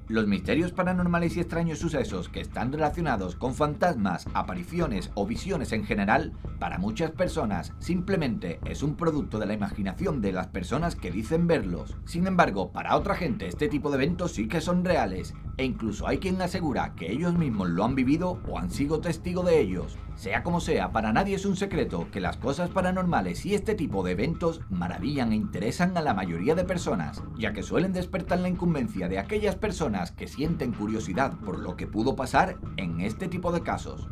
Los misterios paranormales y extraños sucesos que están relacionados con fantasmas, apariciones o visiones en general, para muchas personas simplemente es un producto de la imaginación de las personas que dicen verlos. Sin embargo, para otra gente este tipo de eventos sí que son reales, e incluso hay quien asegura que ellos mismos lo han vivido o han sido testigo de ellos. Sea como sea, para nadie es un secreto que las cosas paranormales y este tipo de eventos maravillan e interesan a la mayoría de personas, ya que suelen despertar la incumbencia de aquellas personas que sienten curiosidad por lo que pudo pasar en este tipo de casos.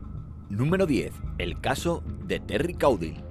Número 10. El caso de Terry Caudil.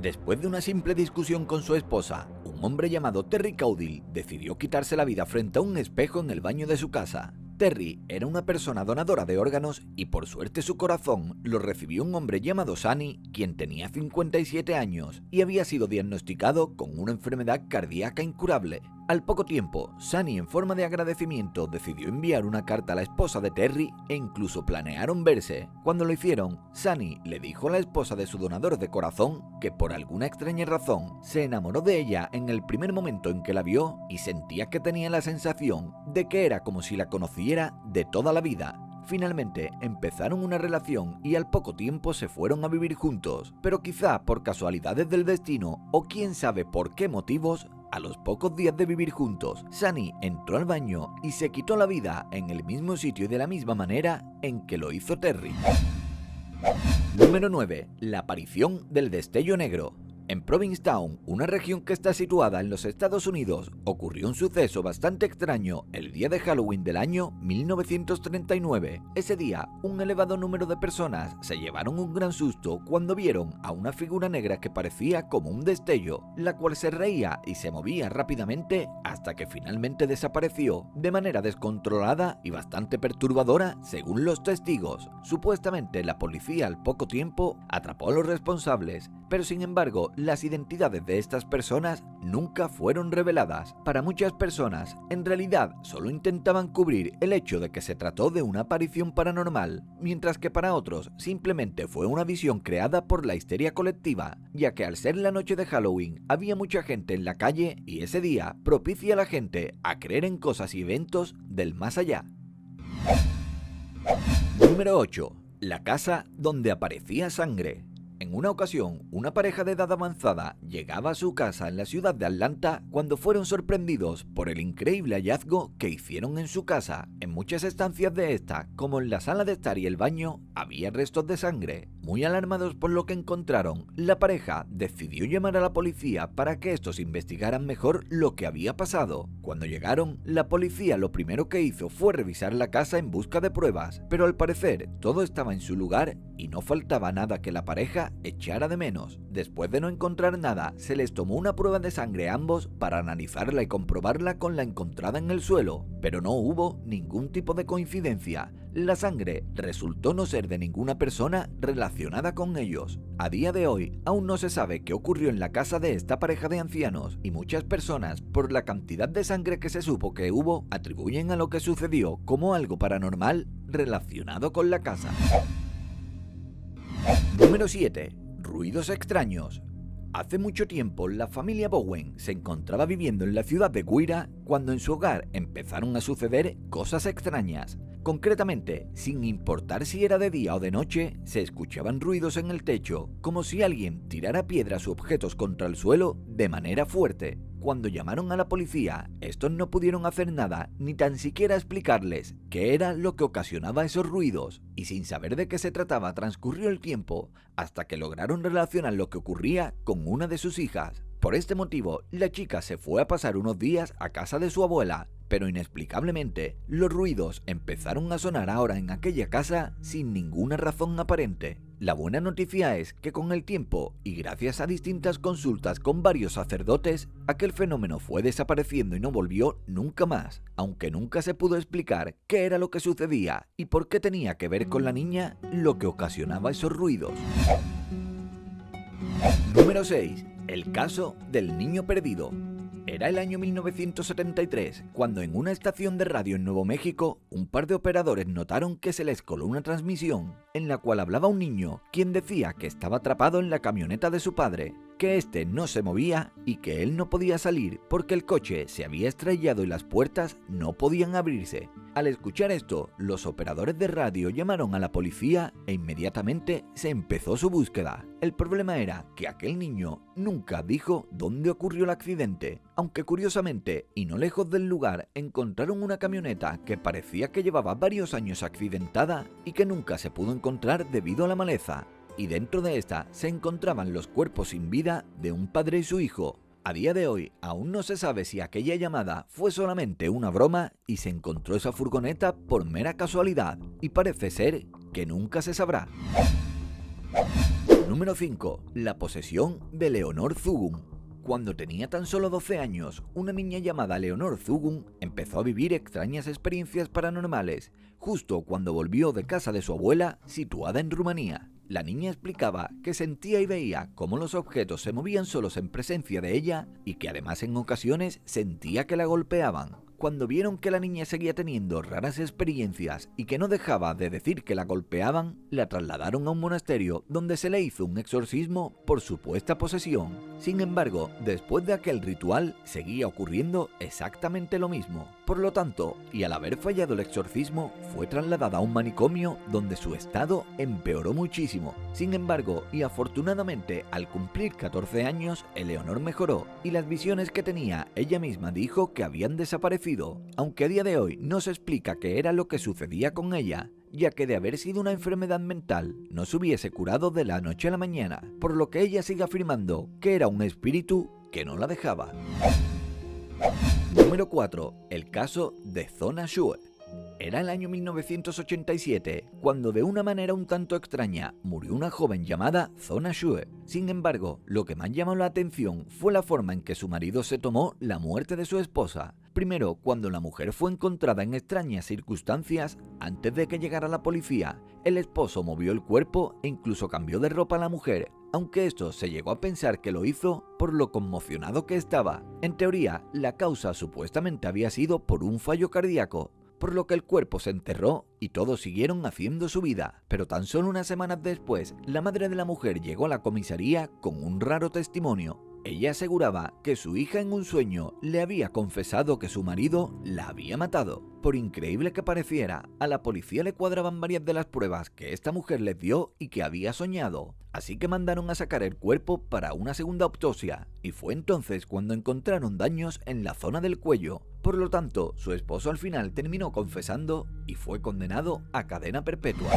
Después de una simple discusión con su esposa, un hombre llamado Terry Caudil decidió quitarse la vida frente a un espejo en el baño de su casa. Terry era una persona donadora de órganos y por suerte su corazón lo recibió un hombre llamado Sunny, quien tenía 57 años y había sido diagnosticado con una enfermedad cardíaca incurable. Al poco tiempo, Sunny, en forma de agradecimiento, decidió enviar una carta a la esposa de Terry e incluso planearon verse. Cuando lo hicieron, Sunny le dijo a la esposa de su donador de corazón que por alguna extraña razón se enamoró de ella en el primer momento en que la vio y sentía que tenía la sensación de que era como si la conociera de toda la vida. Finalmente empezaron una relación y al poco tiempo se fueron a vivir juntos, pero quizá por casualidades del destino o quién sabe por qué motivos, a los pocos días de vivir juntos, Sunny entró al baño y se quitó la vida en el mismo sitio y de la misma manera en que lo hizo Terry. Número 9. La aparición del destello negro. En Provincetown, una región que está situada en los Estados Unidos, ocurrió un suceso bastante extraño el día de Halloween del año 1939. Ese día, un elevado número de personas se llevaron un gran susto cuando vieron a una figura negra que parecía como un destello, la cual se reía y se movía rápidamente hasta que finalmente desapareció de manera descontrolada y bastante perturbadora según los testigos. Supuestamente la policía al poco tiempo atrapó a los responsables, pero sin embargo las identidades de estas personas nunca fueron reveladas. Para muchas personas, en realidad solo intentaban cubrir el hecho de que se trató de una aparición paranormal, mientras que para otros simplemente fue una visión creada por la histeria colectiva, ya que al ser la noche de Halloween había mucha gente en la calle y ese día propicia a la gente a creer en cosas y eventos del más allá. Número 8. La casa donde aparecía sangre. En una ocasión, una pareja de edad avanzada llegaba a su casa en la ciudad de Atlanta cuando fueron sorprendidos por el increíble hallazgo que hicieron en su casa. En muchas estancias de esta, como en la sala de estar y el baño, había restos de sangre. Muy alarmados por lo que encontraron, la pareja decidió llamar a la policía para que estos investigaran mejor lo que había pasado. Cuando llegaron, la policía lo primero que hizo fue revisar la casa en busca de pruebas, pero al parecer todo estaba en su lugar y no faltaba nada que la pareja echara de menos. Después de no encontrar nada, se les tomó una prueba de sangre a ambos para analizarla y comprobarla con la encontrada en el suelo, pero no hubo ningún tipo de coincidencia. La sangre resultó no ser de ninguna persona relacionada con ellos. A día de hoy, aún no se sabe qué ocurrió en la casa de esta pareja de ancianos y muchas personas, por la cantidad de sangre que se supo que hubo, atribuyen a lo que sucedió como algo paranormal relacionado con la casa. Número 7. Ruidos extraños. Hace mucho tiempo, la familia Bowen se encontraba viviendo en la ciudad de Guira cuando en su hogar empezaron a suceder cosas extrañas. Concretamente, sin importar si era de día o de noche, se escuchaban ruidos en el techo, como si alguien tirara piedras u objetos contra el suelo de manera fuerte. Cuando llamaron a la policía, estos no pudieron hacer nada, ni tan siquiera explicarles qué era lo que ocasionaba esos ruidos, y sin saber de qué se trataba transcurrió el tiempo hasta que lograron relacionar lo que ocurría con una de sus hijas. Por este motivo, la chica se fue a pasar unos días a casa de su abuela, pero inexplicablemente, los ruidos empezaron a sonar ahora en aquella casa sin ninguna razón aparente. La buena noticia es que con el tiempo, y gracias a distintas consultas con varios sacerdotes, aquel fenómeno fue desapareciendo y no volvió nunca más, aunque nunca se pudo explicar qué era lo que sucedía y por qué tenía que ver con la niña lo que ocasionaba esos ruidos. Número 6. El caso del niño perdido. Era el año 1973, cuando en una estación de radio en Nuevo México, un par de operadores notaron que se les coló una transmisión en la cual hablaba un niño, quien decía que estaba atrapado en la camioneta de su padre. que este no se movía y que él no podía salir porque el coche se había estrellado y las puertas no podían abrirse. Al escuchar esto, los operadores de radio llamaron a la policía e inmediatamente se empezó su búsqueda. El problema era que aquel niño nunca dijo dónde ocurrió el accidente, aunque curiosamente, y no lejos del lugar, encontraron una camioneta que parecía que llevaba varios años accidentada y que nunca se pudo encontrar debido a la maleza. Y dentro de esta se encontraban los cuerpos sin vida de un padre y su hijo. A día de hoy aún no se sabe si aquella llamada fue solamente una broma y se encontró esa furgoneta por mera casualidad, y parece ser que nunca se sabrá. Número 5. La posesión de Leonor Zugun. Cuando tenía tan solo 12 años, una niña llamada Leonor Zugun empezó a vivir extrañas experiencias paranormales, justo cuando volvió de casa de su abuela, situada en Rumanía. La niña explicaba que sentía y veía cómo los objetos se movían solos en presencia de ella y que además en ocasiones sentía que la golpeaban. Cuando vieron que la niña seguía teniendo raras experiencias y que no dejaba de decir que la golpeaban, la trasladaron a un monasterio donde se le hizo un exorcismo por supuesta posesión. Sin embargo, después de aquel ritual, seguía ocurriendo exactamente lo mismo. Por lo tanto, y al haber fallado el exorcismo, fue trasladada a un manicomio donde su estado empeoró muchísimo. Sin embargo, y afortunadamente, al cumplir 14 años, Eleonor mejoró y las visiones que tenía ella misma dijo que habían desaparecido, aunque a día de hoy no se explica qué era lo que sucedía con ella, ya que de haber sido una enfermedad mental no se hubiese curado de la noche a la mañana, por lo que ella sigue afirmando que era un espíritu que no la dejaba. Número 4. El caso de Zona Shue. Era el año 1987, cuando de una manera un tanto extraña murió una joven llamada Zona Shue. Sin embargo, lo que más llamó la atención fue la forma en que su marido se tomó la muerte de su esposa. Primero, cuando la mujer fue encontrada en extrañas circunstancias, antes de que llegara la policía, el esposo movió el cuerpo e incluso cambió de ropa a la mujer, aunque esto se llegó a pensar que lo hizo por lo conmocionado que estaba. En teoría, la causa supuestamente había sido por un fallo cardíaco, por lo que el cuerpo se enterró y todos siguieron haciendo su vida. Pero tan solo unas semanas después, la madre de la mujer llegó a la comisaría con un raro testimonio. Ella aseguraba que su hija en un sueño le había confesado que su marido la había matado. Por increíble que pareciera, a la policía le cuadraban varias de las pruebas que esta mujer les dio y que había soñado. Así que mandaron a sacar el cuerpo para una segunda autopsia, y fue entonces cuando encontraron daños en la zona del cuello. Por lo tanto, su esposo al final terminó confesando y fue condenado a cadena perpetua.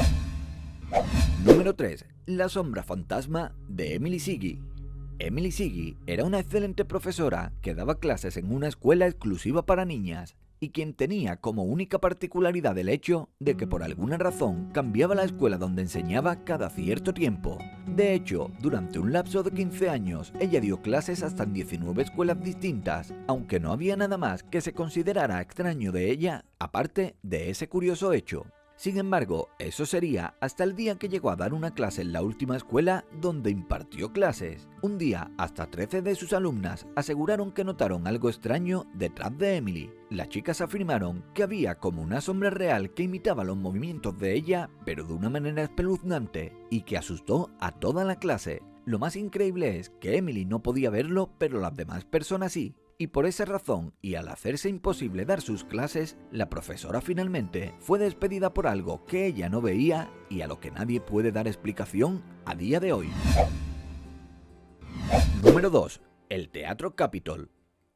Número 3. La sombra fantasma de Emily Siggy. Emily Siggy era una excelente profesora que daba clases en una escuela exclusiva para niñas y quien tenía como única particularidad el hecho de que por alguna razón cambiaba la escuela donde enseñaba cada cierto tiempo. De hecho, durante un lapso de 15 años, ella dio clases hasta en 19 escuelas distintas, aunque no había nada más que se considerara extraño de ella, aparte de ese curioso hecho. Sin embargo, eso sería hasta el día que llegó a dar una clase en la última escuela donde impartió clases. Un día, hasta 13 de sus alumnas aseguraron que notaron algo extraño detrás de Emily. Las chicas afirmaron que había como una sombra real que imitaba los movimientos de ella, pero de una manera espeluznante, y que asustó a toda la clase. Lo más increíble es que Emily no podía verlo, pero las demás personas sí. Y por esa razón, y al hacerse imposible dar sus clases, la profesora finalmente fue despedida por algo que ella no veía y a lo que nadie puede dar explicación a día de hoy. Número 2. El Teatro Capitol.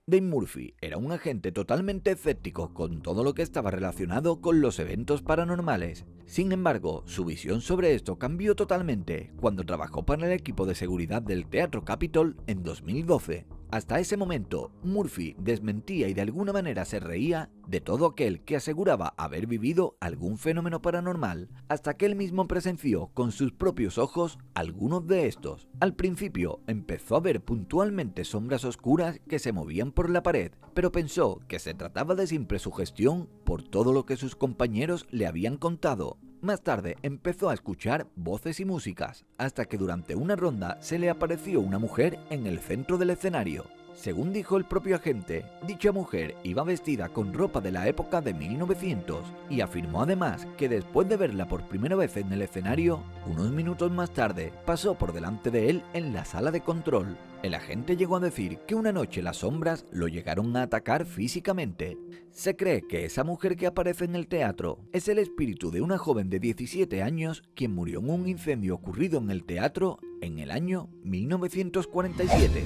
Dane Murphy era un agente totalmente escéptico con todo lo que estaba relacionado con los eventos paranormales. Sin embargo, su visión sobre esto cambió totalmente cuando trabajó para el equipo de seguridad del Teatro Capitol en 2012. Hasta ese momento, Murphy desmentía y de alguna manera se reía de todo aquel que aseguraba haber vivido algún fenómeno paranormal, hasta que él mismo presenció con sus propios ojos algunos de estos. Al principio empezó a ver puntualmente sombras oscuras que se movían por la pared, pero pensó que se trataba de simple sugestión por todo lo que sus compañeros le habían contado. Más tarde empezó a escuchar voces y músicas, hasta que durante una ronda se le apareció una mujer en el centro del escenario. Según dijo el propio agente, dicha mujer iba vestida con ropa de la época de 1900 y afirmó además que después de verla por primera vez en el escenario, unos minutos más tarde pasó por delante de él en la sala de control. El agente llegó a decir que una noche las sombras lo llegaron a atacar físicamente. Se cree que esa mujer que aparece en el teatro es el espíritu de una joven de 17 años quien murió en un incendio ocurrido en el teatro en el año 1947.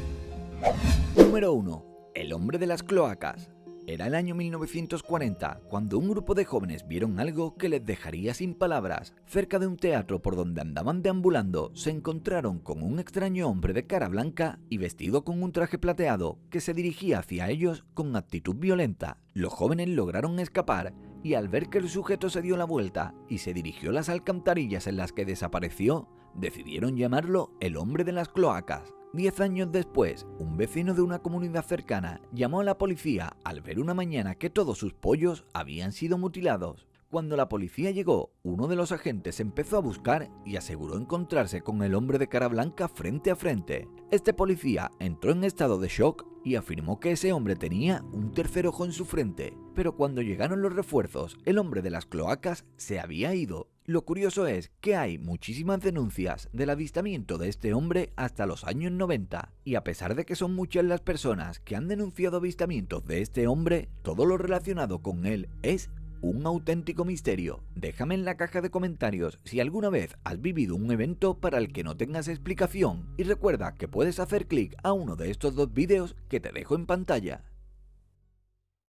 Número 1. El hombre de las cloacas. Era el año 1940 cuando un grupo de jóvenes vieron algo que les dejaría sin palabras. Cerca de un teatro por donde andaban deambulando, se encontraron con un extraño hombre de cara blanca y vestido con un traje plateado que se dirigía hacia ellos con actitud violenta. Los jóvenes lograron escapar y al ver que el sujeto se dio la vuelta y se dirigió a las alcantarillas en las que desapareció, decidieron llamarlo el hombre de las cloacas. 10 años después, un vecino de una comunidad cercana llamó a la policía al ver una mañana que todos sus pollos habían sido mutilados. Cuando la policía llegó, uno de los agentes empezó a buscar y aseguró encontrarse con el hombre de cara blanca frente a frente. Este policía entró en estado de shock y afirmó que ese hombre tenía un tercer ojo en su frente, pero cuando llegaron los refuerzos, el hombre de las cloacas se había ido. Lo curioso es que hay muchísimas denuncias del avistamiento de este hombre hasta los años 90, y a pesar de que son muchas las personas que han denunciado avistamientos de este hombre, todo lo relacionado con él es un auténtico misterio. Déjame en la caja de comentarios si alguna vez has vivido un evento para el que no tengas explicación, y recuerda que puedes hacer clic a uno de estos dos vídeos que te dejo en pantalla.